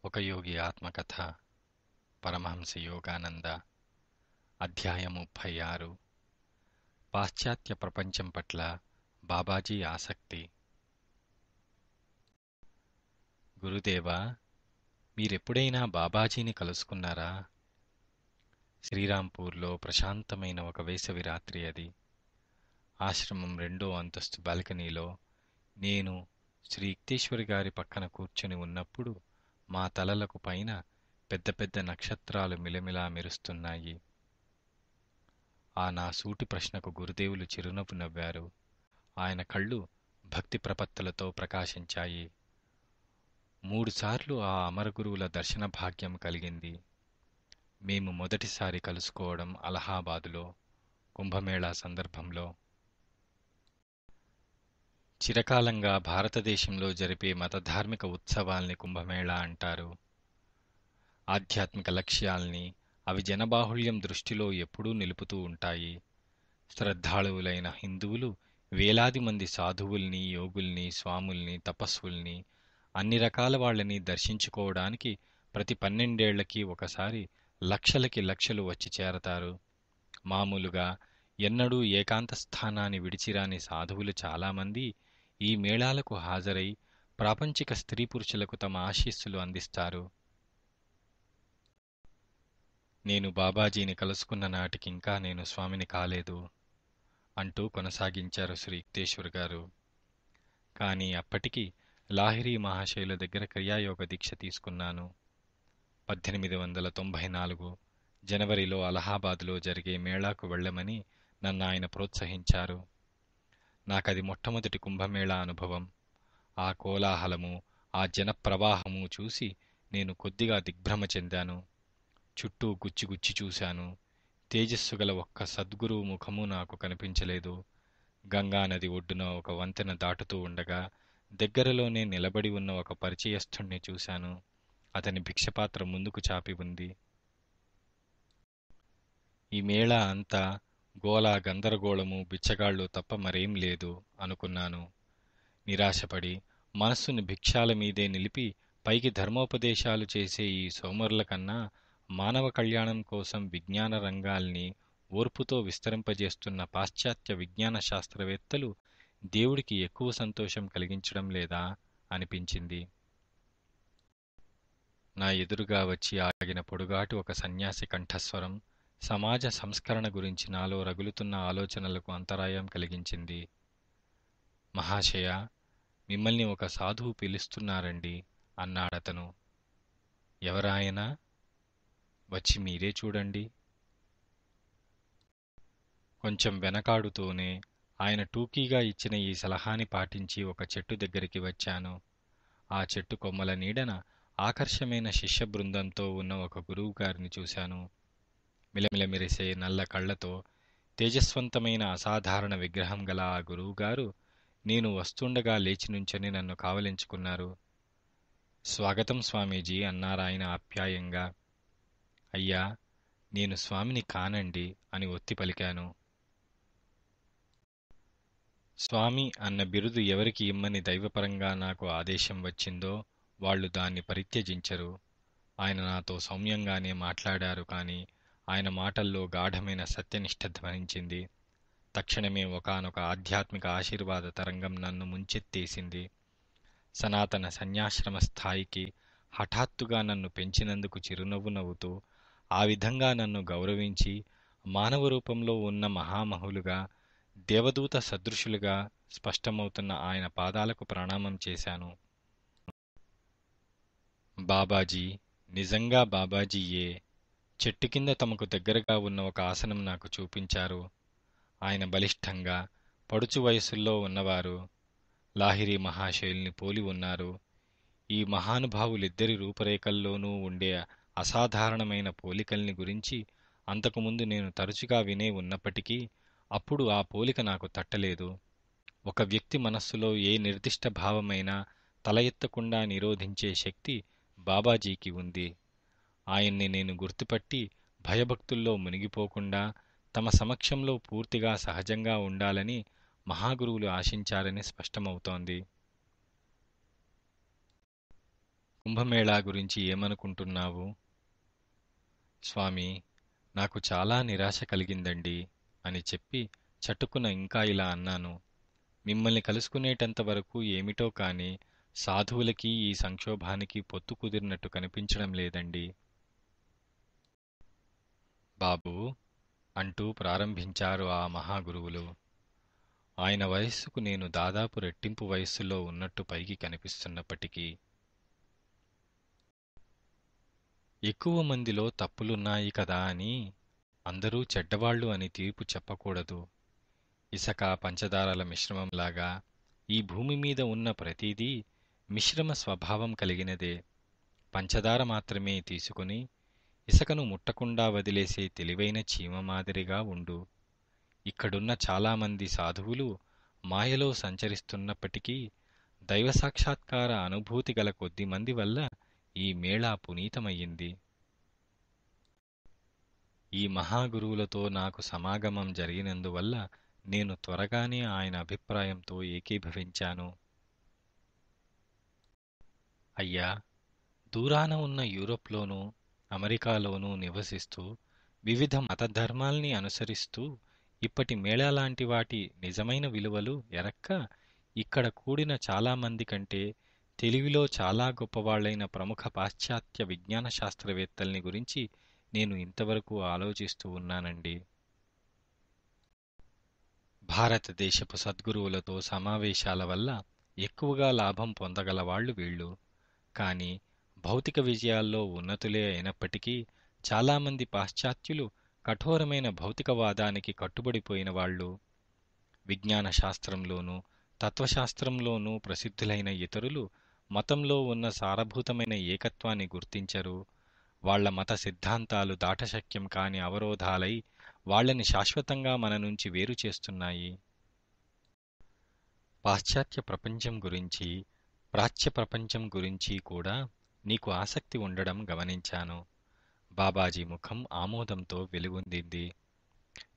ఒక యోగి ఆత్మకథ పరమహంస యోగానంద అధ్యాయం 36 పాశ్చాత్య ప్రపంచం పట్ల బాబాజీ ఆసక్తి. గురుదేవా, మీరెప్పుడైనా బాబాజీని కలుసుకున్నారా? శ్రీరాంపూర్లో ప్రశాంతమైన ఒక వేసవి రాత్రి అది. ఆశ్రమం 2వ అంతస్తు బాల్కనీలో నేను శ్రీ యుక్తేశ్వరి గారి పక్కన కూర్చుని ఉన్నప్పుడు మా తలలకు పైన పెద్ద పెద్ద నక్షత్రాలు మిలమిలా మెరుస్తున్నాయి. ఆ నా సూటి ప్రశ్నకు గురుదేవులు చిరునవ్వు నవ్వారు. ఆయన కళ్ళు భక్తి ప్రపత్తులతో ప్రకాశించాయి. 3 సార్లు ఆ అమరగురువుల దర్శన భాగ్యం కలిగింది. మేము మొదటిసారి కలుసుకోవడం అలహాబాదులో కుంభమేళా సందర్భంలో. చిరకాలంగా భారతదేశంలో జరిపే మతధార్మిక ఉత్సవాల్ని కుంభమేళా అంటారు. ఆధ్యాత్మిక లక్ష్యాల్ని అవి జనబాహుళ్యం దృష్టిలో ఎప్పుడూ నిలుపుతూ ఉంటాయి. శ్రద్ధాళువులైన హిందువులు వేలాది మంది సాధువుల్ని, యోగుల్ని, స్వాముల్ని, తపస్వుల్ని, అన్ని రకాల వాళ్లని దర్శించుకోవడానికి ప్రతి 12 ఏళ్లకి ఒకసారి లక్షలకి లక్షలు వచ్చి చేరతారు. మామూలుగా ఎన్నడూ ఏకాంత స్థానాన్ని విడిచిరాని సాధువులు చాలామంది ఈ మేళాలకు హాజరై ప్రాపంచిక స్త్రీ పురుషులకు తమ ఆశీస్సులు అందిస్తారు. నేను బాబాజీని కలుసుకున్న నాటికింకా నేను స్వామిని కాలేదు అంటూ కొనసాగించారు శ్రీ యుక్తేశ్వర్ గారు. కానీ అప్పటికి లాహిరీ మహాశయుల దగ్గర క్రియాయోగ దీక్ష తీసుకున్నాను. 1894 జనవరిలో అలహాబాదులో జరిగే మేళాకు వెళ్లమని నన్నాయన ప్రోత్సహించారు. నాకది మొట్టమొదటి కుంభమేళా అనుభవం. ఆ కోలాహలము, ఆ జనప్రవాహము చూసి నేను కొద్దిగా దిగ్భ్రమ చెందాను. చుట్టూ గుచ్చిగుచ్చి చూశాను. తేజస్సుగల ఒక్క సద్గురువు ముఖమూ నాకు కనిపించలేదు. గంగానది ఒడ్డున ఒక వంతెన దాటుతూ ఉండగా దగ్గరలోనే నిలబడి ఉన్న ఒక పరిచయస్థుణ్ణి చూశాను. అతని భిక్షపాత్ర ముందుకు చాపి ఉంది. ఈ మేళా అంతా గోలా గందరగోళము, బిచ్చగాళ్ళు తప్ప మరేం లేదు అనుకున్నాను. నిరాశపడి మనస్సును భిక్షాల మీదే నిలిపి పైకి ధర్మోపదేశాలు చేసే ఈ సోమరుల కన్నా మానవ కళ్యాణం కోసం విజ్ఞాన రంగాల్ని ఓర్పుతో విస్తరింపజేస్తున్న పాశ్చాత్య విజ్ఞాన శాస్త్రవేత్తలు దేవుడికి ఎక్కువ సంతోషం కలిగించడం లేదా అనిపించింది. నా ఎదురుగా వచ్చి ఆగిన పొడుగాటి ఒక సన్యాసి కంఠస్వరం సమాజ సంస్కరణ గురించి నాలో రగులుతున్న ఆలోచనలకు అంతరాయం కలిగించింది. మహాశయ, మిమ్మల్ని ఒక సాధువు పిలుస్తున్నారండి అన్నాడతను. ఎవరాయన? వచ్చి మీరే చూడండి. కొంచెం వెనకాడుతూనే ఆయన టూకీగా ఇచ్చిన ఈ సలహాని పాటించి ఒక చెట్టు దగ్గరికి వచ్చాను. ఆ చెట్టు కొమ్మల నీడన ఆకర్షమైన శిష్య బృందంతో ఉన్న ఒక గురువుగారిని చూశాను. మిలమిల మెరిసే నల్ల కళ్లతో తేజస్వంతమైన అసాధారణ విగ్రహం గల ఆ గురువుగారు నేను వస్తుండగా లేచి నుంచొని నన్ను కావలించుకున్నారు. స్వాగతం స్వామీజీ అన్నారాయన ఆప్యాయంగా. అయ్యా, నేను స్వామిని కానండి అని ఒత్తి పలికాను. స్వామి అన్న బిరుదు ఎవరికి ఇమ్మని దైవపరంగా నాకు ఆదేశం వచ్చిందో వాళ్లు దాన్ని పరిత్యజించరు. ఆయన నాతో సౌమ్యంగానే మాట్లాడారు, కాని ఆయన మాటల్లో గాఢమైన సత్యనిష్ఠ ధ్వనించింది. తక్షణమే ఒకానొక ఆధ్యాత్మిక ఆశీర్వాద తరంగం నన్ను ముంచెత్తేసింది. సనాతన సన్యాశ్రమ స్థాయికి హఠాత్తుగా నన్ను పెంచినందుకు చిరునవ్వు నవ్వుతూ, ఆ విధంగా నన్ను గౌరవించి మానవ రూపంలో ఉన్న మహామహులుగా, దేవదూత సదృశులుగా స్పష్టమవుతున్న ఆయన పాదాలకు ప్రణామం చేశాను. బాబాజీ, నిజంగా బాబాజీయే. చెట్టు కింద తమకు దగ్గరగా ఉన్న ఒక ఆసనం నాకు చూపించారు. ఆయన బలిష్టంగా, పడుచు వయస్సుల్లో ఉన్నవారు. లాహిరీ మహాశయుల్ని పోలి ఉన్నారు. ఈ మహానుభావులిద్దరి రూపురేఖల్లోనూ ఉండే అసాధారణమైన పోలికల్ని గురించి అంతకుముందు నేను తరచుగా వినే ఉన్నప్పటికీ అప్పుడు ఆ పోలిక నాకు తట్టలేదు. ఒక వ్యక్తి మనస్సులో ఏ నిర్దిష్ట భావమైనా తల ఎత్తకుండా నిరోధించే శక్తి బాబాజీకి ఉంది. ఆయన్ని నేను గుర్తుపట్టి భయభక్తుల్లో మునిగిపోకుండా తమ సమక్షంలో పూర్తిగా సహజంగా ఉండాలని మహాగురువులు ఆశించారని స్పష్టమవుతోంది. కుంభమేళా గురించి ఏమనుకుంటున్నావు? స్వామీ, నాకు చాలా నిరాశ కలిగిందండి అని చెప్పి చటుక్కున ఇంకా ఇలా అన్నాను. మిమ్మల్ని కలుసుకునేటంత వరకు ఏమిటో కాని సాధువులకి ఈ సంక్షోభానికి పొత్తు కుదిరినట్టు కనిపించడం లేదండి. బాబూ అంటూ ప్రారంభించారు ఆ మహాగురువులు. ఆయన వయస్సుకు నేను దాదాపు రెట్టింపు వయస్సులో ఉన్నట్టు పైకి కనిపిస్తున్నప్పటికీ ఎక్కువ మందిలో తప్పులున్నాయి కదా అని అందరూ చెడ్డవాళ్ళు అని తీర్పు చెప్పకూడదు. ఇసక పంచదారల మిశ్రమంలాగా ఈ భూమి మీద ఉన్న ప్రతిదీ మిశ్రమ స్వభావం కలిగినదే. పంచదార మాత్రమే తీసుకుని ఇసకను ముట్టకుండా వదిలేసే తెలివైన చీమ మాదిరిగా ఉండు. ఇక్కడున్న చాలామంది సాధువులు మాయలో సంచరిస్తున్నప్పటికీ దైవసాక్షాత్కార అనుభూతి గల కొద్దిమంది వల్ల ఈ మేళా పునీతమయ్యింది. ఈ మహాగురువులతో నాకు సమాగమం జరిగినందువల్ల నేను త్వరగానే ఆయన అభిప్రాయంతో ఏకీభవించాను. అయ్యా, దూరాన ఉన్న యూరోప్లోనూ అమెరికాలోనూ నివసిస్తూ వివిధ మతధర్మాల్ని అనుసరిస్తూ ఇప్పటి మేళాలాంటి వాటి నిజమైన విలువలు ఎరక్క ఇక్కడ కూడిన చాలామంది కంటే తెలివిలో చాలా గొప్పవాళ్లైన ప్రముఖ పాశ్చాత్య విజ్ఞాన శాస్త్రవేత్తల్ని గురించి నేను ఇంతవరకు ఆలోచిస్తూ ఉన్నానండి. భారతదేశపు సద్గురువులతో సమావేశాల వల్ల ఎక్కువగా లాభం పొందగలవాళ్లు వీళ్ళు. కాని భౌతిక విజయాల్లో ఉన్నతులే అయినప్పటికీ చాలామంది పాశ్చాత్యులు కఠోరమైన భౌతికవాదానికి కట్టుబడిపోయిన వాళ్ళు. విజ్ఞాన శాస్త్రంలోనూ తత్వశాస్త్రంలోనూ ప్రసిద్ధులైన ఇతరులు మతంలో ఉన్న సారభూతమైన ఏకత్వాన్ని గుర్తించరు. వాళ్ల మత సిద్ధాంతాలు దాటశక్యం కాని అవరోధాలై వాళ్లని శాశ్వతంగా మన నుంచి వేరు చేస్తున్నాయి. పాశ్చాత్య ప్రపంచం గురించి, ప్రాచ్య ప్రపంచం గురించి కూడా నీకు ఆసక్తి ఉండడం గమనించాను. బాబాజీ ముఖం ఆమోదంతో వెలుగొందింది.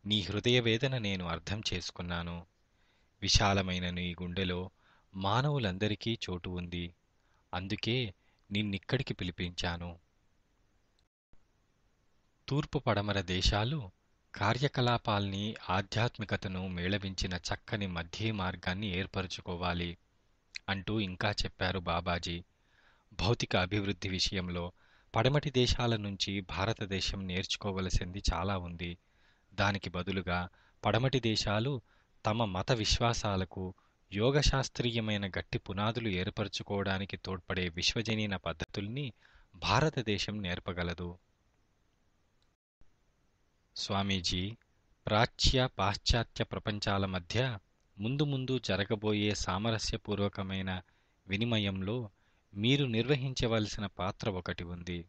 నీ హృదయవేదన నేను అర్థం చేసుకున్నాను. విశాలమైన నీ గుండెలో మానవులందరికీ చోటు ఉంది. అందుకే నిన్నిక్కడికి పిలిపించాను. తూర్పు పడమర దేశాలు కార్యకలాపాల్ని, ఆధ్యాత్మికతను మేళవించిన చక్కని మధ్యే మార్గాన్ని ఏర్పరచుకోవాలి అంటూ ఇంకా చెప్పారు బాబాజీ. భౌతిక అభివృద్ధి విషయంలో పడమటి దేశాల నుంచి భారతదేశం నేర్చుకోవలసింది చాలా ఉంది. దానికి బదులుగా పడమటి దేశాలు తమ మత విశ్వాసాలకు యోగశాస్త్రీయమైన గట్టి పునాదులు ఏర్పరచుకోవడానికి తోడ్పడే విశ్వజనీన పద్ధతుల్ని భారతదేశం నేర్పగలదు. స్వామీజీ, ప్రాచ్య పాశ్చాత్య ప్రపంచాల మధ్య ముందు ముందు జరగబోయే సామరస్యపూర్వకమైన వినిమయంలో మీరు నిర్వహించవలసిన పాత్ర ఒకటి ఉంది.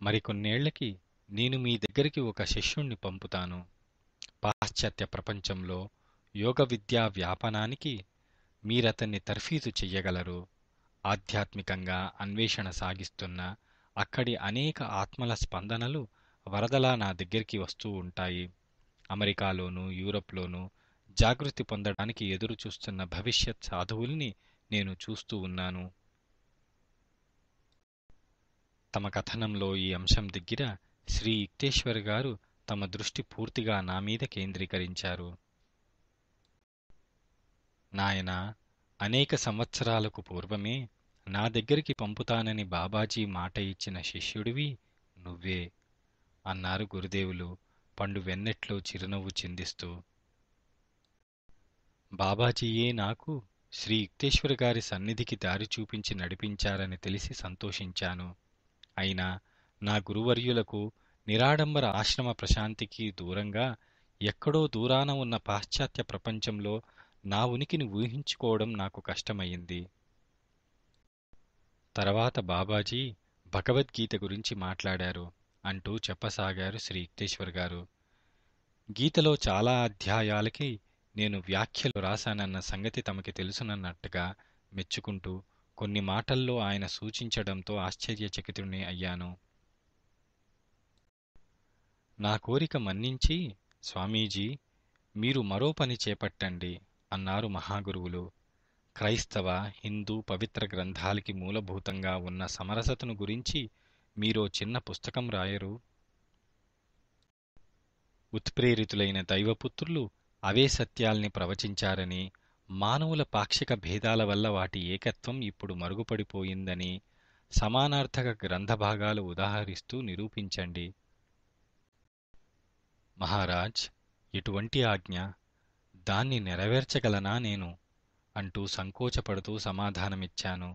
మరికొన్నేళ్లకి నేను మీ దగ్గరికి ఒక శిష్యుణ్ణి పంపుతాను. పాశ్చాత్య ప్రపంచంలో యోగ విద్యా వ్యాపనానికి మీరతన్ని తర్ఫీదు చెయ్యగలరు. ఆధ్యాత్మికంగా అన్వేషణ సాగిస్తున్న అక్కడి అనేక ఆత్మల స్పందనలు వరదలా నా దగ్గరికి వస్తూ ఉంటాయి. అమెరికాలోనూ యూరప్లోనూ జాగృతి పొందడానికి ఎదురుచూస్తున్న భవిష్యత్ సాధువుల్ని నేను చూస్తూ ఉన్నాను. తమ కథనంలో ఈ అంశం దగ్గర శ్రీ యుక్తేశ్వర్ గారు తమ దృష్టి పూర్తిగా నా మీద కేంద్రీకరించారు. నాయనా, అనేక సంవత్సరాలకు పూర్వమే నా దగ్గరికి పంపుతానని బాబాజీ మాట ఇచ్చిన శిష్యుడివి నువ్వే అన్నారు గురుదేవులు పండు వెన్నెట్లో చిరునవ్వు చిందిస్తూ. బాబాజీయే నాకు శ్రీ యుక్తేశ్వర గారి సన్నిధికి దారి చూపించి నడిపించారని తెలిసి సంతోషించాను. అయినా నా గురువర్యులకు నిరాడంబర ఆశ్రమ ప్రశాంతికి దూరంగా ఎక్కడో దూరాన ఉన్న పాశ్చాత్య ప్రపంచంలో నా ఉనికిని ఊహించుకోవడం నాకు కష్టమయ్యింది. తర్వాత బాబాజీ భగవద్గీత గురించి మాట్లాడారు అంటూ చెప్పసాగారు శ్రీ యుక్తేశ్వర్ గారు. గీతలో చాలా అధ్యాయాలకి నేను వ్యాఖ్యలు రాశానన్న సంగతి తమకి తెలుసునన్నట్టుగా మెచ్చుకుంటూ కొన్ని మాటల్లో ఆయన సూచించడంతో ఆశ్చర్యచకితుణ్ణి అయ్యాను. నా కోరిక మన్నించి స్వామీజీ మీరు మరో పని చేపట్టండి అన్నారు మహాగురువులు. క్రైస్తవ, హిందూ పవిత్ర గ్రంథాలకి మూలభూతంగా ఉన్న సమరసతను గురించి మీరో చిన్న పుస్తకం రాయరు? ఉత్ప్రేరితులైన దైవపుత్రులు అవే సత్యాల్ని ప్రవచించారని, మానవుల పాక్షిక భేదాల వల్ల వాటి ఏకత్వం ఇప్పుడు మరుగుపడిపోయిందని సమానార్థక గ్రంథభాగాలు ఉదాహరిస్తూ నిరూపించండి. మహారాజ్, ఎటువంటి ఆజ్ఞ? దాన్ని నెరవేర్చగలనా నేను? అంటూ సంకోచపడుతూ సమాధానమిచ్చాను.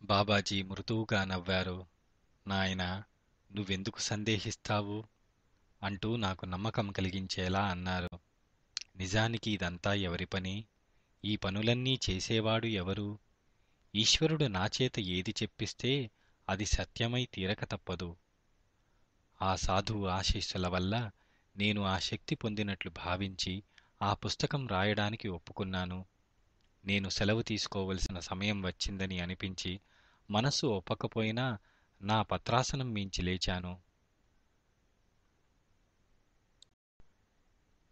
బాబాజీ మృదువుగా నవ్వారు. నాయనా, నువ్వెందుకు సందేహిస్తావు? అంటూ నాకు నమ్మకం కలిగించేలా అన్నారు. నిజానికి ఇదంతా ఎవరి పని? ఈ పనులన్నీ చేసేవాడు ఎవరు? ఈశ్వరుడు నాచేత ఏది చెప్పిస్తే అది సత్యమై తీరక తప్పదు. ఆ సాధువు ఆశీస్సుల వల్ల నేను ఆ శక్తి పొందినట్లు భావించి ఆ పుస్తకం రాయడానికి ఒప్పుకున్నాను. నేను సెలవు తీసుకోవలసిన సమయం వచ్చిందని అనిపించి మనస్సు ఒప్పకపోయినా నా పత్రాసనం మించి లేచాను.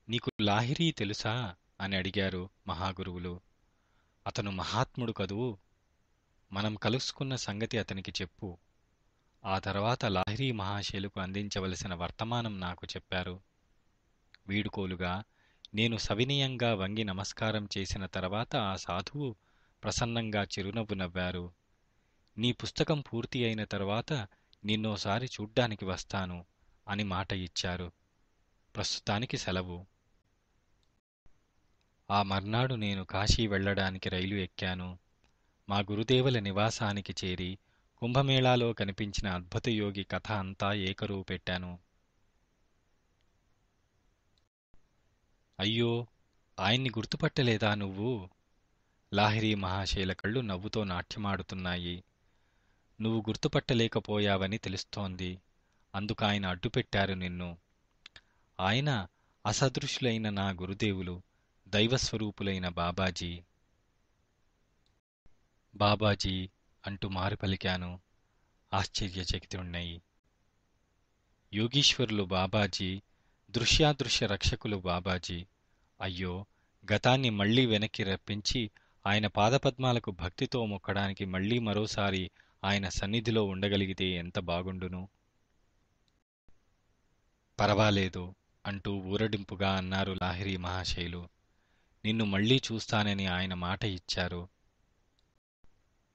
నీకు లాహిరీ తెలుసా? అని అడిగారు మహాగురువులు. అతను మహాత్ముడు కదూ. మనం కలుసుకున్న సంగతి అతనికి చెప్పు. ఆ తర్వాత లాహిరీ మహాశయులకు అందించవలసిన వర్తమానం నాకు చెప్పారు. వీడుకోలుగా నేను సవినయంగా వంగి నమస్కారం చేసిన తర్వాత ఆ సాధువు ప్రసన్నంగా చిరునవ్వు నవ్వారు. నీ పుస్తకం పూర్తి అయిన తర్వాత నిన్నోసారి చూడ్డానికి వస్తాను అని మాట ఇచ్చారు. ప్రస్తుతానికి సెలవు. ఆ మర్నాడు నేను కాశీ వెళ్లడానికి రైలు ఎక్కాను. మా గురుదేవుల నివాసానికి చేరి కుంభమేళాలో కనిపించిన అద్భుతయోగి కథ అంతా ఏకరువు పెట్టాను. అయ్యో, ఆయన్ని గుర్తుపట్టలేదా నువ్వు? లాహిరీ మహాశయుల కళ్ళు నవ్వుతో నాట్యమాడుతున్నాయి. నువ్వు గుర్తుపట్టలేకపోయావని తెలుస్తోంది. అందుకాయన అడ్డుపెట్టారు నిన్ను. ఆయన అసదృశులైన నా గురుదేవులు, దైవస్వరూపులైన బాబాజీ. బాబాజీ అంటూ మారు పలికాను, ఆశ్చర్యచకితుణ్ణై. యోగీశ్వరులు బాబాజీ, దృశ్యాదృశ్య రక్షకులు బాబాజీ. అయ్యో, గతాన్ని మళ్లీ వెనక్కి రప్పించి ఆయన పాదపద్మాలకు భక్తితో మొక్కడానికి మళ్లీ మరోసారి ఆయన సన్నిధిలో ఉండగలిగితే ఎంత బాగుండును. పరవాలేదు అంటూ ఊరడింపుగా అన్నారు లాహిరీ మహాశయులు. నిన్ను మళ్లీ చూస్తానని ఆయన మాట ఇచ్చారు.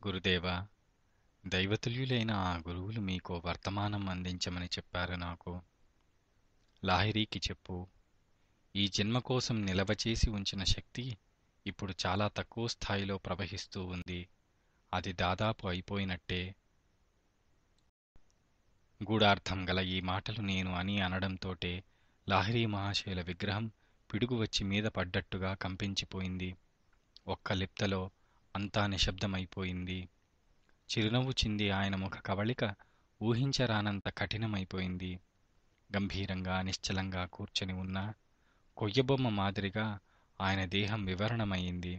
గురుదేవా, దైవతుల్యులైన ఆ గురువులు మీకో వర్తమానం అందించమని చెప్పారు నాకు. లాహిరీకి చెప్పు. ఈ జన్మ కోసం నిలవచేసి ఉంచిన శక్తి ఇప్పుడు చాలా తక్కువ స్థాయిలో ప్రవహిస్తూ ఉంది. అది దాదాపు అయిపోయినట్టే. గూఢార్థం గల ఈ మాటలు నేను అని అనడంతోటే లాహిరీ మహాశయుల విగ్రహం పిడుగు వచ్చి మీద పడ్డట్టుగా కంపించిపోయింది. ఒక్క లిప్తలో అంతా నిశ్శబ్దమైపోయింది. చిరునవ్వు చింది ఆయన ముఖ కవళిక ఊహించరానంత కఠినమైపోయింది. గంభీరంగా నిశ్చలంగా కూర్చొని ఉన్న కొయ్యబొమ్మ మాదిరిగా ఆయన దేహం వివరణమయింది.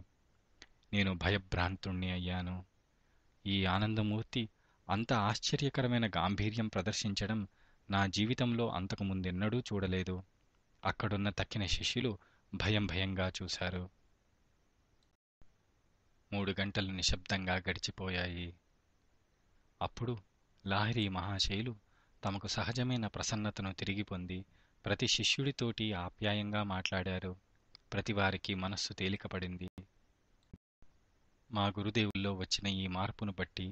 నేను భయభ్రాంతుణ్ణి అయ్యాను. ఈ ఆనందమూర్తి అంత ఆశ్చర్యకరమైన గాంభీర్యం ప్రదర్శించడం నా జీవితంలో అంతకు ముందెన్నడూ చూడలేదు. అక్కడున్న తక్కిన శిష్యులు భయం భయంగా చూశారు. 3 గంటలు నిశ్శబ్దంగా గడిచిపోయాయి. అప్పుడు లాహిరీ మహాశయులు తమకు సహజమైన ప్రసన్నతను తిరిగి పొంది ప్రతి శిష్యుడితోటి ఆప్యాయంగా మాట్లాడారు. ప్రతివారికి మనస్సు తేలికపడింది. మా గురుదేవుల్లో వచ్చిన ఈ మార్పును బట్టి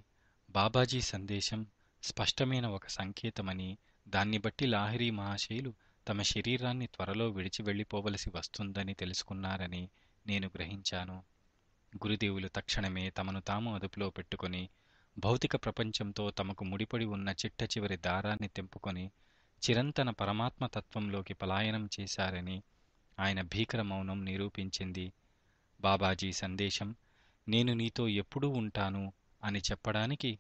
బాబాజీ సందేశం స్పష్టమైన ఒక సంకేతమని, దాన్ని బట్టి లాహిరీ మహాశయులు తమ శరీరాన్ని త్వరలో విడిచి వెళ్ళిపోవలసి వస్తుందని తెలుసుకున్నారని నేను గ్రహించాను. గురుదేవులు తక్షణమే తమను తాము అదుపులో పెట్టుకొని భౌతిక ప్రపంచంతో తమకు ముడిపడి ఉన్న చిట్ట చివరి దారాన్ని తెంపుకొని చిరంతన పరమాత్మతత్వంలోకి పలాయనం చేశారని ఆయన భీకర మౌనం నిరూపించింది. బాబాజీ సందేశం నేను నీతో ఎప్పుడూ ఉంటాను అని చెప్పడానికి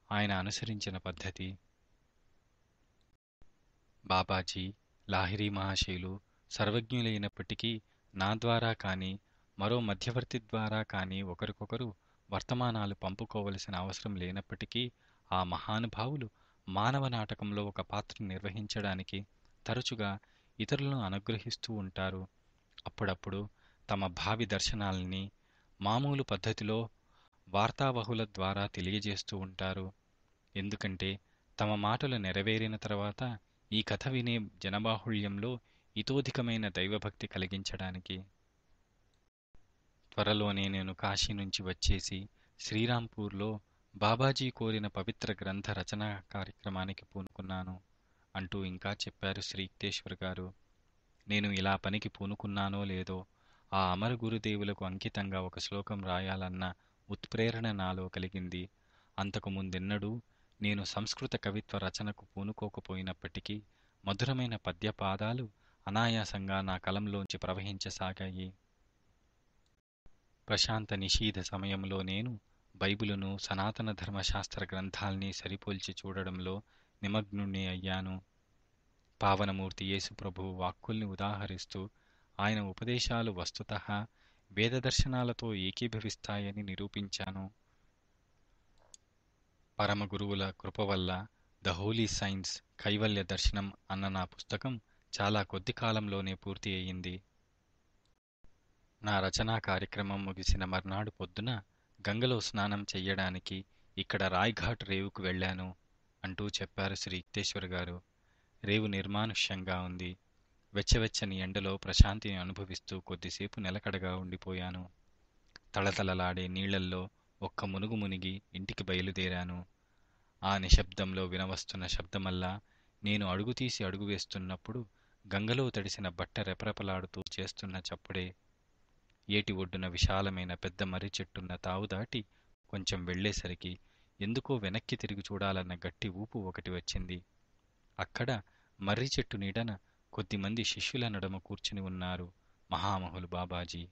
ఆయన అనుసరించిన పద్ధతి. బాబాజీ, లాహిరీ మహాశయులు సర్వజ్ఞులైనప్పటికీ నా ద్వారా కానీ మరో మధ్యవర్తి ద్వారా కానీ ఒకరికొకరు వర్తమానాలు పంపుకోవలసిన అవసరం లేనప్పటికీ ఆ మహానుభావులు మానవ నాటకంలో ఒక పాత్ర నిర్వహించడానికి తరచుగా ఇతరులను అనుగ్రహిస్తూ ఉంటారు. అప్పుడప్పుడు తమ భావి దర్శనాల్ని మామూలు పద్ధతిలో వార్తావహుల ద్వారా తెలియజేస్తూ ఉంటారు. ఎందుకంటే తమ మాటలు నెరవేరిన తర్వాత ఈ కథ వినే జనబాహుళ్యంలో ఇతోధికమైన దైవభక్తి కలిగించడానికి. త్వరలోనే నేను కాశీ నుంచి వచ్చేసి శ్రీరాంపూర్లో బాబాజీ కోరిన పవిత్ర గ్రంథ రచనా కార్యక్రమానికి పూనుకున్నాను అంటూ ఇంకా చెప్పారు శ్రీ యుక్తేశ్వర్ గారు. నేను ఇలా పనికి పూనుకున్నానో లేదో ఆ అమర గురుదేవులకు అంకితంగా ఒక శ్లోకం రాయాలన్న ఉత్ప్రేరణ నాలో కలిగింది. అంతకు ముందెన్నడూ నేను సంస్కృత కవిత్వ రచనకు పూనుకోకపోయినప్పటికీ మధురమైన పద్యపాదాలు అనాయాసంగా నా కలంలోంచి ప్రవహించసాగాయి. ప్రశాంత నిషీధ సమయంలో నేను బైబిలును, సనాతన ధర్మశాస్త్ర గ్రంథాల్ని సరిపోల్చి చూడడంలో నిమగ్నుణ్ణి అయ్యాను. పావనమూర్తి యేసుప్రభువు వాక్కుల్ని ఉదాహరిస్తూ ఆయన ఉపదేశాలు వస్తుతః వేదదర్శనాలతో ఏకీభవిస్తాయని నిరూపించాను. పరమగురువుల కృపవల్ల ద హోలీ సైన్స్ కైవల్య దర్శనం అన్న నా పుస్తకం చాలా కొద్ది కాలంలోనే పూర్తి అయింది. నా రచనా కార్యక్రమం ముగిసిన మర్నాడు పొద్దున గంగలో స్నానం చెయ్యడానికి ఇక్కడ రాయ్ఘాట్ రేవుకు వెళ్ళాను అంటూ చెప్పారు శ్రీ యుక్తేశ్వర్ గారు. రేవు నిర్మానుష్యంగా ఉంది. వెచ్చవెచ్చని ఎండలో ప్రశాంతిని అనుభవిస్తూ కొద్దిసేపు నిలకడగా ఉండిపోయాను. తళతళలాడే నీళ్లల్లో ఒక్క మునుగు మునిగి ఇంటికి బయలుదేరాను. ఆ నిశ్శబ్దంలో వినవస్తున్న శబ్దమల్లా నేను అడుగుతీసి అడుగు వేస్తున్నప్పుడు గంగలో తడిసిన బట్ట రెపరెపలాడుతూ చేస్తున్న చప్పుడే. ఏటి ఒడ్డున విశాలమైన పెద్ద మర్రి చెట్టున్న తావు దాటి కొంచెం వెళ్లేసరికి ఎందుకో వెనక్కి తిరిగి చూడాలన్న గట్టి ఊపు ఒకటి వచ్చింది. అక్కడ మర్రి చెట్టు నీడన కొద్దిమంది శిష్యుల నడుమ కూర్చుని ఉన్నారు మహామహులు బాబాజీ.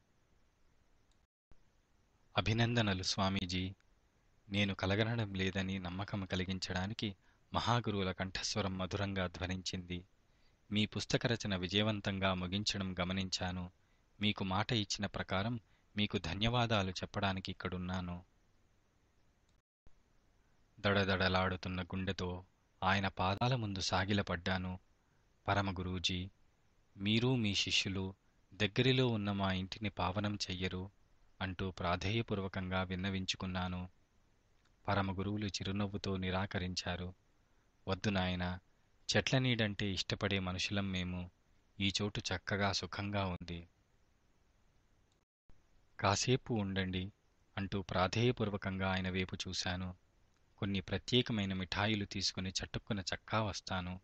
అభినందనలు స్వామీజీ. నేను కలగనడం లేదని నమ్మకం కలిగించడానికి మహాగురువుల కంఠస్వరం మధురంగా ధ్వనించింది. మీ పుస్తక రచన విజయవంతంగా ముగించడం గమనించాను. మీకు మాట ఇచ్చిన ప్రకారం మీకు ధన్యవాదాలు చెప్పడానికి ఇక్కడున్నాను. దడదడలాడుతున్న గుండెతో ఆయన పాదాల ముందు సాగిలపడ్డాను. పరమగురూజీ, మీరు మీ శిష్యులు దగ్గరిలో ఉన్న మా ఇంటిని పావనం చెయ్యరు అంటూ ప్రాధేయపూర్వకంగా విన్నవించుకున్నాను. పరమగురువులు చిరునవ్వుతో నిరాకరించారు. వద్దు నాయనా, చెట్ల నీడంటే ఇష్టపడే మనుషులం మేము. ఈ చోటు చక్కగా సుఖంగా ఉంది. కాసేపు ఉండండి అంటూ ప్రాధేయపూర్వకంగా ఆయన వైపు చూశాను. కొన్ని ప్రత్యేకమైన మిఠాయిలు తీసుకుని చటుక్కున చక్కా వస్తాను.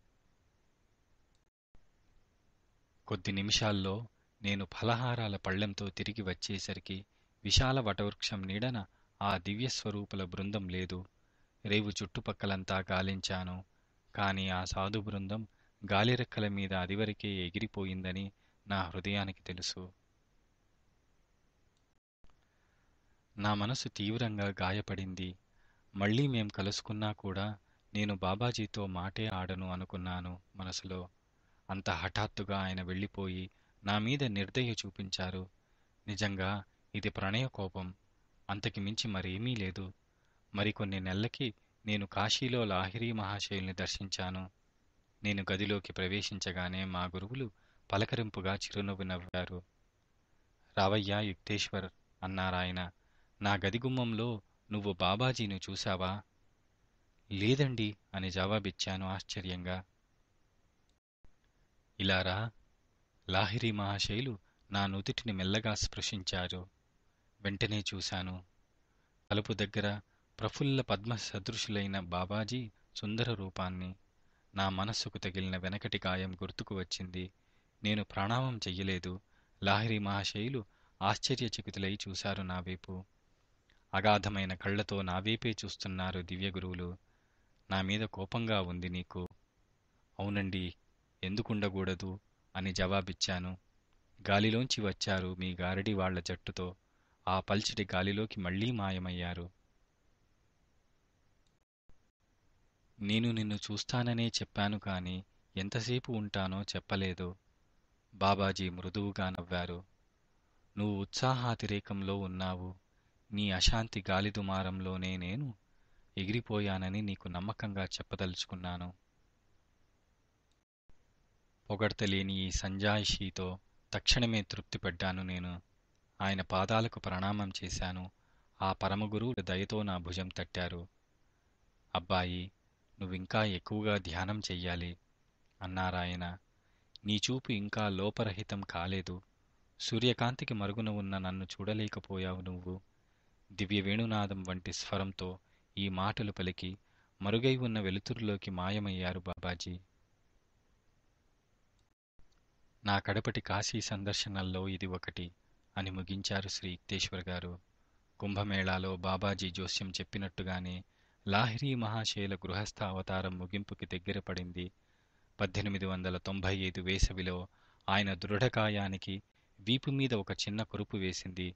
కొద్ది నిమిషాల్లో నేను ఫలహారాల పళ్ళెంతో తిరిగి వచ్చేసరికి విశాల వటవృక్షం నీడన ఆ దివ్యస్వరూపుల బృందం లేదు. రేవు చుట్టుపక్కలంతా గాలించాను. కాని ఆ సాధు బృందం గాలిరెక్కల మీద అదివరకే ఎగిరిపోయిందని నా హృదయానికి తెలుసు. నా మనసు తీవ్రంగా గాయపడింది. మళ్లీ మేం కలుసుకున్నా కూడా నేను బాబాజీతో మాటే ఆడను అనుకున్నాను మనసులో. అంత హఠాత్తుగా ఆయన వెళ్ళిపోయి నా మీద నిర్దయ చూపించారు. నిజంగా ఇది ప్రణయకోపం, అంతకి మించి మరేమీ లేదు. మరికొన్ని నెలలకి నేను కాశీలో లాహిరీ మహాశయుల్ని దర్శించాను. నేను గదిలోకి ప్రవేశించగానే మా గురువులు పలకరింపుగా చిరునవ్వు నవ్వారు. రావయ్యా యుక్తేశ్వర్ అన్నారాయన. నా గదిగుమ్మంలో నువ్వు బాబాజీని చూశావా? లేదండి అని జవాబిచ్చాను ఆశ్చర్యంగా. ఇలారా. లాహిరీ మహాశయులు నా నుదిటిని మెల్లగా స్పృశించారు. వెంటనే చూశాను. తలుపు దగ్గర ప్రఫుల్ల పద్మ సదృశులైన బాబాజీ సుందర రూపాన్ని. నా మనస్సుకు తగిలిన వెనకటి గాయం గుర్తుకు వచ్చింది. నేను ప్రణామం చెయ్యలేదు. లాహిరీ మహాశయులు ఆశ్చర్యచకితులై చూశారు నావైపు. అగాధమైన కళ్లతో నావైపే చూస్తున్నారు దివ్యగురువులు. నా మీద కోపంగా ఉంది నీకు? అవునండి, ఎందుకుండకూడదు అని జవాబిచ్చాను. గాలిలోంచి వచ్చారు మీ గారడి వాళ్ల జట్టుతో. ఆ పల్చటి గాలిలోకి మళ్లీ మాయమయ్యారు. నేను నిన్ను చూస్తాననే చెప్పాను కాని ఎంతసేపు ఉంటానో చెప్పలేదు. బాబాజీ మృదువుగా నవ్వారు. నువ్వు ఉత్సాహాతిరేకంలో ఉన్నావు. నీ అశాంతి గాలిదుమారంలోనే నేను ఎగిరిపోయానని నీకు నమ్మకంగా చెప్పదలుచుకున్నాను. పొగడ్తలేని ఈ సంజాయిషీతో తక్షణమే తృప్తిపడ్డాను నేను. ఆయన పాదాలకు ప్రణామం చేశాను. ఆ పరమగురువులు దయతో నా భుజం తట్టారు. అబ్బాయి, నువ్వింకా ఎక్కువగా ధ్యానం చెయ్యాలి అన్నారాయన. నీ చూపు ఇంకా లోపరహితం కాలేదు. సూర్యకాంతికి మరుగున ఉన్న నన్ను చూడలేకపోయావు నువ్వు. దివ్య వేణునాదం వంటి స్వరంతో ఈ మాటలు పలికి మరుగై ఉన్న వెలుతురులోకి మాయమయ్యారు బాబాజీ. నా కడపటి కాశీ సందర్శనల్లో ఇది ఒకటి అని ముగించారు శ్రీ యుక్తేశ్వర్ గారు. కుంభమేళాలో బాబాజీ జోస్యం చెప్పినట్టుగానే లాహిరీ మహాశైల గృహస్థ అవతారం ముగింపుకి దగ్గర పడింది. 1895 వేసవిలో ఆయన దృఢకాయానికి వీపుమీద ఒక చిన్న కురుపు వేసింది.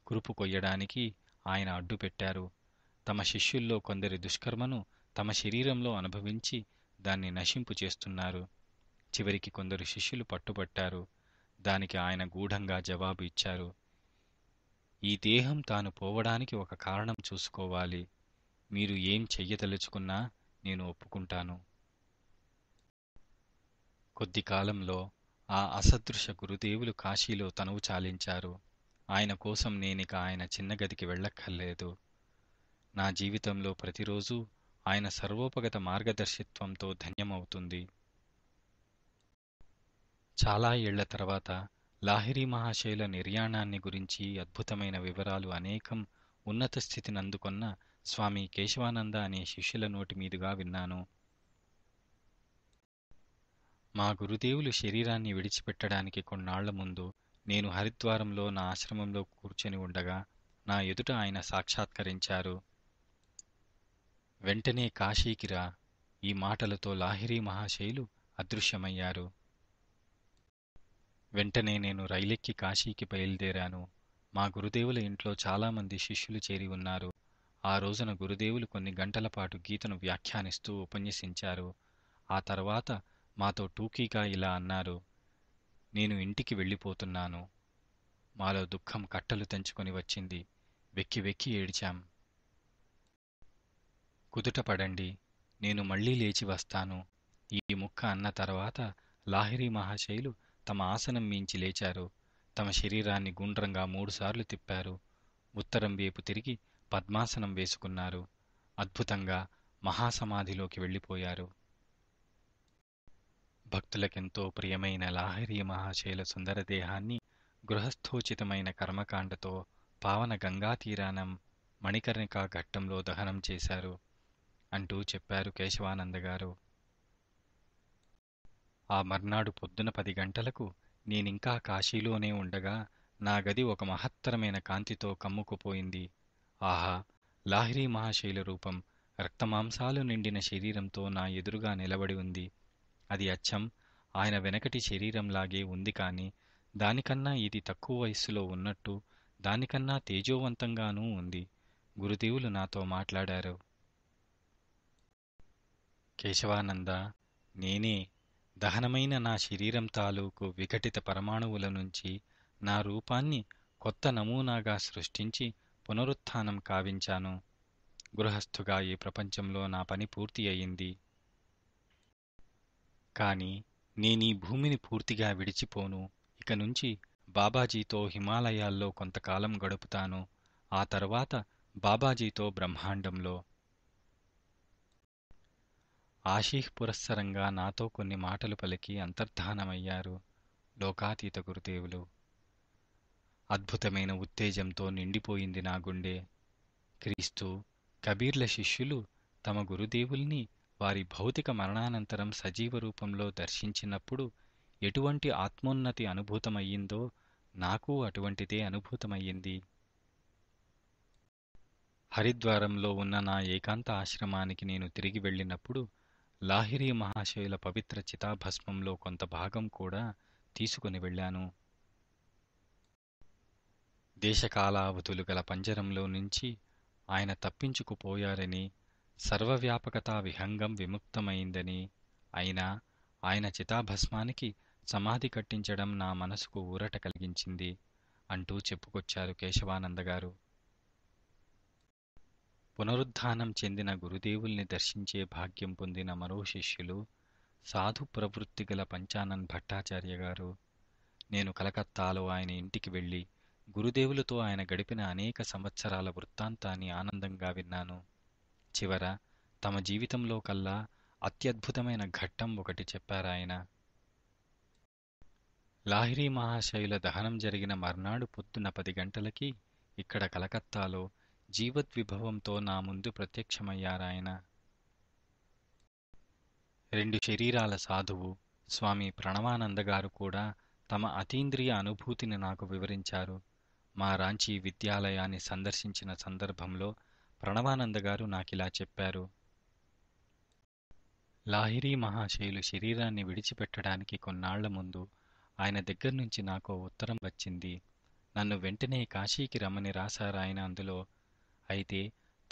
కురుపు కొయ్యడానికి ఆయన అడ్డుపెట్టారు. తమ శిష్యుల్లో కొందరి దుష్కర్మను తమ శరీరంలో అనుభవించి దాన్ని నశింపు చేస్తున్నారు. చివరికి కొందరు శిష్యులు పట్టుబట్టారు. దానికి ఆయన గూఢంగా జవాబు ఇచ్చారు. ఈ దేహం తాను పోవడానికి ఒక కారణం చూసుకోవాలి. మీరు ఏం చెయ్యదలుచుకున్నా నేను ఒప్పుకుంటాను. కొద్ది కాలంలో ఆ అసదృశ గురుదేవులు కాశీలో తనువు చాలించారు. ఆయన కోసం నేనిక ఆయన చిన్న గదికి వెళ్ళక్కర్లేదు. నా జీవితంలో ప్రతిరోజూ ఆయన సర్వోపగత మార్గదర్శిత్వంతో ధన్యమవుతుంది. చాలా ఏళ్ల తర్వాత లాహిరీ మహాశైల నిర్యాణాన్ని గురించి అద్భుతమైన వివరాలు అనేకం ఉన్నత స్థితినందుకొన్న స్వామి కేశవానంద అనే శిష్యుల నోటి మీదుగా విన్నాను. మా గురుదేవులు శరీరాన్ని విడిచిపెట్టడానికి కొన్నాళ్ల ముందు నేను హరిద్వారంలో నా ఆశ్రమంలో కూర్చొని ఉండగా నా ఎదుట ఆయన సాక్షాత్కరించారు. వెంటనే కాశీకి రా, ఈ మాటలతో లాహిరీ మహాశైలు అదృశ్యమయ్యారు. వెంటనే నేను రైలెక్కి కాశీకి బయలుదేరాను. మా గురుదేవుల ఇంట్లో చాలామంది శిష్యులు చేరి ఉన్నారు. ఆ రోజున గురుదేవులు కొన్ని గంటల పాటు గీతను వ్యాఖ్యానిస్తూ ఉపన్యసించారు. ఆ తర్వాత మాతో టూకీగా ఇలా అన్నారు. నేను ఇంటికి వెళ్ళిపోతున్నాను. మాలో దుఃఖం కట్టలు తెంచుకొని వచ్చింది. వెక్కి వెక్కి ఏడిచాం. కుదుట పడండి, నేను మళ్లీ లేచి వస్తాను. ఈ ముక్క అన్న తర్వాత లాహిరీ మహాశైలు తమ ఆసనం మించి లేచారు. తమ శరీరాన్ని గుండ్రంగా 3 సార్లు తిప్పారు. ఉత్తరం వైపు తిరిగి పద్మాసనం వేసుకున్నారు. అద్భుతంగా మహాసమాధిలోకి వెళ్ళిపోయారు. భక్తులకెంతో ప్రియమైన లాహిరీ మహాశైల సుందరదేహాన్ని గృహస్థోచితమైన కర్మకాండతో పావన గంగాతీరానం మణికర్ణికా ఘట్టంలో దహనం చేశారు అంటూ చెప్పారు కేశవానందగారు. ఆ మర్నాడు పొద్దున 10 గంటలకు నేనింకా కాశీలోనే ఉండగా నా గది ఒక మహత్తరమైన కాంతితో కమ్ముకుపోయింది. ఆహా! లాహిరీ మహాశైల రూపం రక్తమాంసాలు నిండిన శరీరంతో నా ఎదురుగా నిలబడి ఉంది. అది అచ్చం ఆయన వెనకటి శరీరంలాగే ఉంది. కాని దానికన్నా ఇది తక్కువ వయస్సులో ఉన్నట్టు, దానికన్నా తేజోవంతంగానూ ఉంది. గురుదేవులు నాతో మాట్లాడారు. కేశవానంద, నేనే దహనమైన నా శరీరం తాలూకు విఘటిత పరమాణువుల నుంచి నా రూపాన్ని కొత్త నమూనాగా సృష్టించి పునరుత్థానం కావించాను. గృహస్థుగా ఈ ప్రపంచంలో నా పని పూర్తి అయింది. కాని నేనీ భూమిని పూర్తిగా విడిచిపోను. ఇక నుంచి బాబాజీతో హిమాలయాల్లో కొంతకాలం గడుపుతాను. ఆ తర్వాత బాబాజీతో బ్రహ్మాండంలో. ఆశీహ్ పురస్సరంగా నాతో కొన్ని మాటలు పలికి అంతర్ధానమయ్యారు లోకాతీత గురుదేవులు. అద్భుతమైన ఉత్తేజంతో నిండిపోయింది నా గుండె. క్రీస్తు, కబీర్ల శిష్యులు తమ గురుదేవుల్ని వారి భౌతిక మరణానంతరం సజీవ రూపంలో దర్శించినప్పుడు ఎటువంటి ఆత్మోన్నతి అనుభూతమయ్యిందో నాకూ అటువంటిదే అనుభూతమయ్యింది. హరిద్వారంలో ఉన్న నా ఏకాంత ఆశ్రమానికి నేను తిరిగి వెళ్ళినప్పుడు లాహిరీ మహాశైల పవిత్ర చితాభస్మంలో కొంత భాగం కూడా తీసుకుని వెళ్ళాను. దేశకాలావధులు గల పంజరంలో నుంచి ఆయన తప్పించుకుపోయారని, సర్వవ్యాపకతా విహంగం విముక్తమైందని, అయినా ఆయన చితాభస్మానికి సమాధి కట్టించడం నా మనసుకు ఊరట కలిగించింది అంటూ చెప్పుకొచ్చారు కేశవానందగారు. పునరుద్ధానం చెందిన గురుదేవుల్ని దర్శించే భాగ్యం పొందిన మరో శిష్యులు సాధు ప్రవృత్తి గల పంచానన్ భట్టాచార్య గారు. నేను కలకత్తాలో ఆయన ఇంటికి వెళ్ళి గురుదేవులతో ఆయన గడిపిన అనేక సంవత్సరాల వృత్తాంతాన్ని ఆనందంగా విన్నాను. చివర తమ జీవితంలో కల్లా అత్యద్భుతమైన ఘట్టం ఒకటి చెప్పారాయన. లాహిరీ మహాశయుల దహనం జరిగిన మర్నాడు పొద్దున్న 10 గంటలకి ఇక్కడ కలకత్తాలో జీవద్విభవంతో నా ముందు ప్రత్యక్షమయ్యారాయన. 2 శరీరాల సాధువు స్వామి ప్రణవానందగారు కూడా తమ అతీంద్రియ అనుభూతిని నాకు వివరించారు. మా రాంచీ విద్యాలయాన్ని సందర్శించిన సందర్భంలో ప్రణవానందగారు నాకిలా చెప్పారు. లాహిరీ మహాశయులు శరీరాన్ని విడిచిపెట్టడానికి కొన్నాళ్ల ముందు ఆయన దగ్గర్నుంచి నాకో ఉత్తరం వచ్చింది. నన్ను వెంటనే కాశీకి రమ్మని రాశారాయన అందులో. అయితే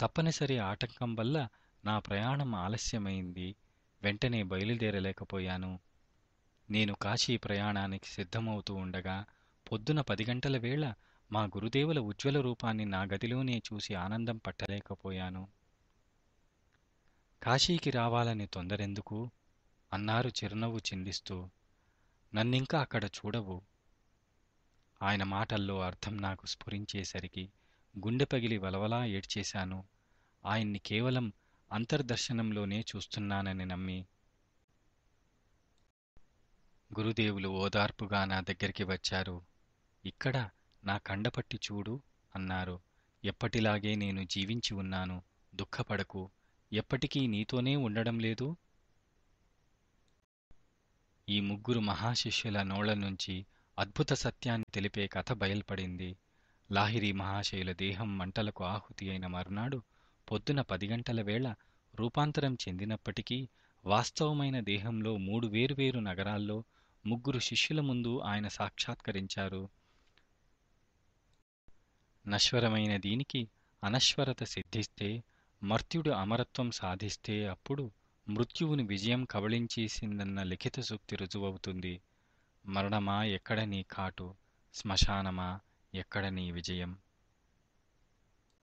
తప్పనిసరి ఆటంకం వల్ల నా ప్రయాణం ఆలస్యమైంది. వెంటనే బయలుదేరలేకపోయాను. నేను కాశీ ప్రయాణానికి సిద్ధమవుతూ ఉండగా పొద్దున 10 గంటల వేళ మా గురుదేవుల ఉజ్వల రూపాన్ని నా గదిలోనే చూసి ఆనందం పట్టలేకపోయాను. కాశీకి రావాలని తొందరెందుకు అన్నారు చిరునవ్వు చిందిస్తూ. నన్నింకా అక్కడ చూడవు. ఆయన మాటల్లో అర్థం నాకు స్ఫురించేసరికి గుండె పగిలి వలవలా ఏడ్చేశాను. ఆయన్ని కేవలం అంతర్దర్శనంలోనే చూస్తున్నానని నమ్మి. గురుదేవులు ఓదార్పుగా నా దగ్గరికి వచ్చారు. ఇక్కడ నా కండపట్టి చూడు అన్నారు. ఎప్పటిలాగే నేను జీవించి ఉన్నాను. దుఃఖపడకు. ఎప్పటికీ నీతోనే ఉండడం లేదు. ఈ ముగ్గురు మహాశిష్యుల నోళ్ల నుంచి అద్భుత సత్యాన్ని తెలిపే కథ బయల్పడింది. లాహిరీ మహాశయుల దేహం మంటలకు ఆహుతి అయిన మరునాడు పొద్దున 10 గంటల వేళ రూపాంతరం చెందినప్పటికీ వాస్తవమైన దేహంలో 3 వేర్వేరు నగరాల్లో ముగ్గురు శిష్యుల ముందు ఆయన సాక్షాత్కరించారు. నశ్వరమైన దీనికి అనశ్వరత సిద్ధిస్తే, మర్త్యుడు అమరత్వం సాధిస్తే అప్పుడు మృత్యువుని విజయం కబళించేసిందన్న లిఖిత సూక్తి రుజువవుతుంది. మరణమా ఎక్కడ నీ కాటు, శ్మశానమా ఎక్కడ నీ విజయం.